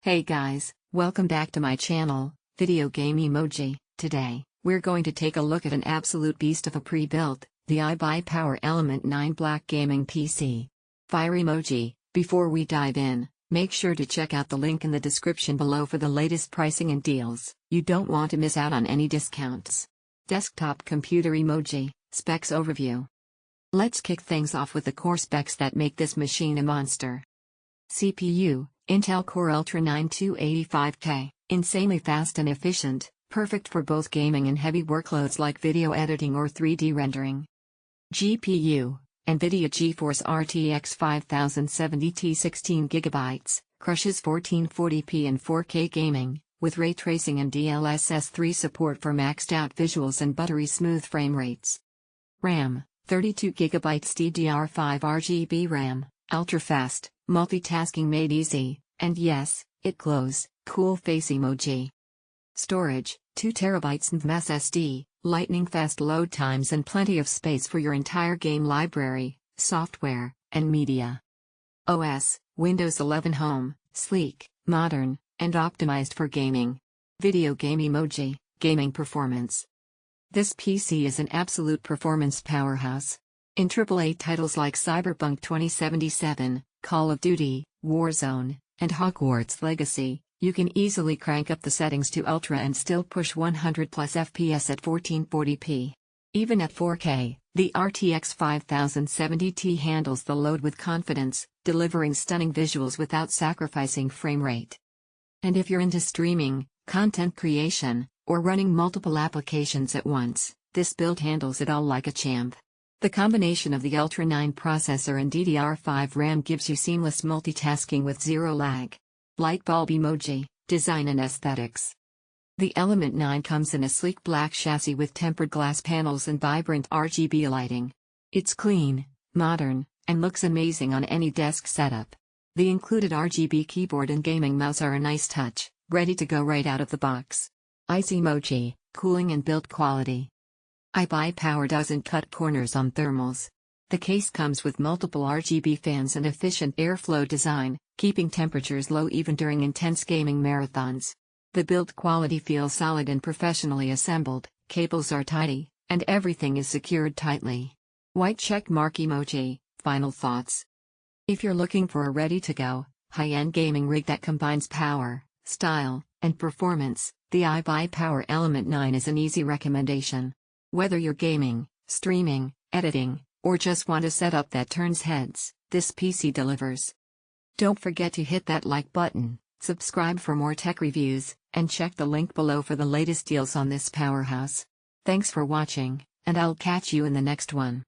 Hey guys, welcome back to my channel, Video Game Emoji. Today, we're going to take a look at an absolute beast of a pre-built, the iBuyPower Element 9 Black Gaming PC. Fire emoji. Before we dive in, make sure to check out the link in the description below for the latest pricing and deals. You don't want to miss out on any discounts. Desktop computer emoji. Specs overview. Let's kick things off with the core specs that make this machine a monster. CPU, Intel Core Ultra 9 285K, insanely fast and efficient, perfect for both gaming and heavy workloads like video editing or 3D rendering. GPU, NVIDIA GeForce RTX 5070 16GB, crushes 1440p and 4K gaming, with ray tracing and DLSS 3 support for maxed out visuals and buttery smooth frame rates. RAM, 32GB DDR5 RGB RAM, ultra-fast, multitasking made easy, and yes, it glows, cool face emoji. Storage, 2TB NVMe SSD, lightning-fast load times and plenty of space for your entire game library, software, and media. OS, Windows 11 Home, sleek, modern, and optimized for gaming. Video game emoji, gaming performance. This PC is an absolute performance powerhouse. In AAA titles like Cyberpunk 2077, Call of Duty, Warzone, and Hogwarts Legacy, you can easily crank up the settings to Ultra and still push 100+ FPS at 1440p. Even at 4K, the RTX 5070 handles the load with confidence, delivering stunning visuals without sacrificing frame rate. And if you're into streaming, content creation, or running multiple applications at once, this build handles it all like a champ. The combination of the Ultra 9 processor and DDR5 RAM gives you seamless multitasking with zero lag. Light bulb emoji, design and aesthetics. The Element 9 comes in a sleek black chassis with tempered glass panels and vibrant RGB lighting. It's clean, modern, and looks amazing on any desk setup. The included RGB keyboard and gaming mouse are a nice touch, ready to go right out of the box. Ice emoji, cooling and build quality. iBuyPower doesn't cut corners on thermals. The case comes with multiple RGB fans and efficient airflow design, keeping temperatures low even during intense gaming marathons. The build quality feels solid and professionally assembled, cables are tidy, and everything is secured tightly. White check mark emoji, final thoughts. If you're looking for a ready-to-go, high-end gaming rig that combines power, style, and performance, the iBuyPower Element 9 is an easy recommendation. Whether you're gaming, streaming, editing, or just want a setup that turns heads, this PC delivers. Don't forget to hit that like button, subscribe for more tech reviews, and check the link below for the latest deals on this powerhouse. Thanks for watching, and I'll catch you in the next one.